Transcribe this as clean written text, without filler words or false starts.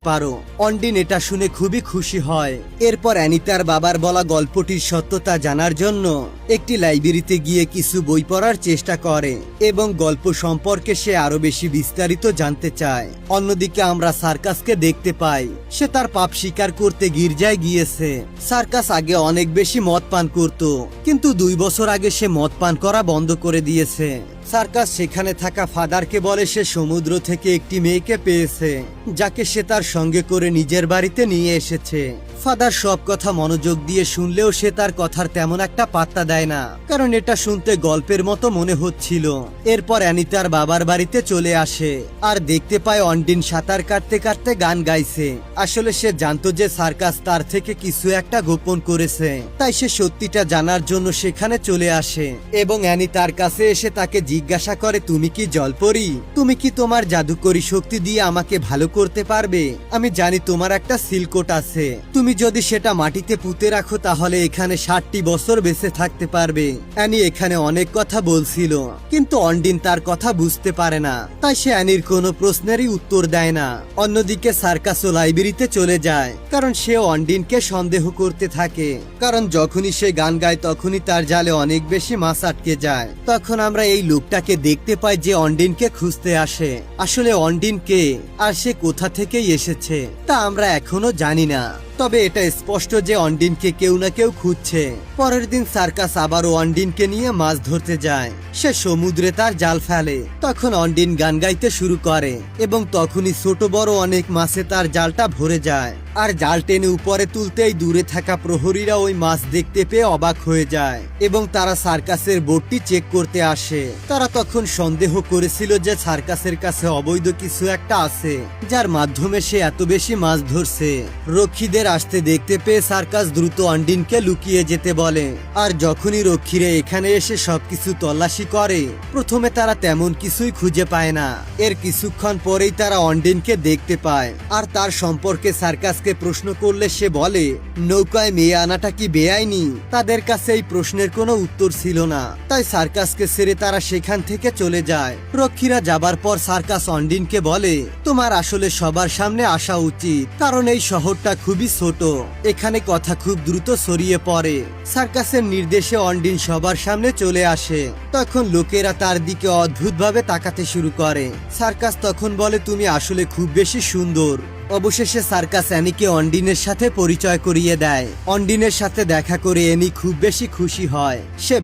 পারো। অন্ডিন এটা শুনে খুবই খুশি হয়। এরপর অ্যানি তার বাবার বলা গল্পটির সত্যতা জানার জন্য একটি লাইব্রেরিতে গিয়ে কিছু বই পড়ার চেষ্টা করে এবং গল্প সম্পর্কে সে আরো বেশি বিস্তারিত জানতে চায়। অন্যদিকে আমরা সার্কাসকে দেখতে পাই, সে তার পাপ স্বীকার করতে গির্জায় গিয়েছে। সার্কাস আগে অনেক বেশি মদ পান করত, কিন্তু 2 বছর আগে সে মদ পান করা বন্ধ করে দিয়েছে। সার্কাস সেখানে থাকা ফাদারকে বলে সে সমুদ্র থেকে একটি মেয়েকে পেয়েছে, যাকে সে তার সঙ্গে করে নিজের বাড়িতে নিয়ে এসেছে। ফাদার সব কথা মনোযোগ দিয়ে শুনলেও সে তার কথার তেমন একটা পাত্তা দেয় না, কারণ এটা শুনতে গল্পের মতো মনে হচ্ছিল। এরপর অ্যানি তার বাবার বাড়িতে চলে আসে আর দেখতে পায় অন্ডিন সাঁতার কাটতে কাটতে গান গাইছে। আসলে সে জানতো যে সার্কাস তার থেকে কিছু একটা গোপন করেছে, তাই সে সত্যিটা জানার জন্য সেখানে চলে আসে এবং অ্যানি তার কাছে এসে তাকে জিজ্ঞাসা করে, তুমি কি জলপরি? তুমি কি তোমার জাদুকরী শক্তি দিয়ে আমাকে ভালো করতে পারবে? আমি জানি তোমার একটা সিলকোট আছে, তুমি যদি সেটা মাটিতে পুঁতে রাখো তাহলে এখানে 60টি বছর বেঁচে থাকতে পারবে। অ্যানি এখানে অনেক কথা বলছিল, কিন্তু অন্ডিন তার কথা বুঝতে পারে না, তাই সে অ্যানির কোনো প্রশ্নেরই উত্তর দেয় না। অন্যদিকে সার্কাসও লাইব্রেরিতে চলে যায়, কারণ সে অন্ডিনকে সন্দেহ করতে থাকে, কারণ যখনই সে গান গায় তখনই তার জালে অনেক বেশি মাছ আটকে যায়। তখন আমরা এই লোকটাকে দেখতে পাই যে অন্ডিনকে খুঁজতে আসে। আসলে অন্ডিন কে আর সে কোথা থেকেই এসেছে তা আমরা এখনো জানি না, তবে এটা স্পষ্ট যে অন্ডিনকে কেউ না কেউ খুঁজছে। পরের দিন সার্কাস আবারও অন্ডিনকে নিয়ে মাছ ধরতে যায়। সে সমুদ্রে তার জাল ফেলে, তখন অন্ডিন গান গাইতে শুরু করে এবং তখনই ছোট বড় অনেক মাছে তার জালটা ভরে যায়। আর জাল টেনে উপরে তুলতেই দূরে থাকা প্রহরীরা ওই মাছ দেখতে পেয়ে অবাক হয়ে যায় এবং তারা সার্কাসের বোটটি চেক করতে আসে। তারা তখন সন্দেহ করেছিল যে সার্কাসের কাছে অবৈধ কিছু একটা আছে, যার মাধ্যমে সে এত বেশি মাছ ধরছে। রক্ষীদের আসতে দেখতে পেয়ে সার্কাস দ্রুত অন্ডিনকে লুকিয়ে যেতে বলে। আর যখনই রক্ষীরা এখানে এসে সবকিছু তল্লাশি করে, প্রথমে তারা তেমন কিছুই খুঁজে পায় না। এর কিছুক্ষণ পরেই তারা অন্ডিনকে দেখতে পায় আর তার সম্পর্কে সার্কাসকে প্রশ্ন করলে সে বলে, নৌকায় মেয়ে আনাটা কি বেআইনি? তাদের কাছে এই প্রশ্নের কোনো উত্তর ছিল না, তাই সার্কাসকে ছেড়ে তারা সেখান থেকে চলে যায়। রক্ষীরা যাবার পর সার্কাস অন্ডিনকে বলে, তোমার আসলে সবার সামনে আসা উচিত, কারণ এই শহরটা খুবই ছোট, এখানে কথা খুব দ্রুত ছড়িয়ে পড়ে। সার্কাসের নির্দেশে অন্ডিন সবার সামনে চলে আসে। তখন লোকেরা তার দিকে অদ্ভুতভাবে তাকাতে শুরু করে। সার্কাস তখন বলে, তুমি আসলে খুব বেশি সুন্দর। অবশেষে সার্কাস অ্যানিকে অন্ডিনের সাথে পরিচয় করিয়ে দেয়। অন্ডিনের সাথে দেখা করে অ্যানি খুব বেশি খুশি হয়। সে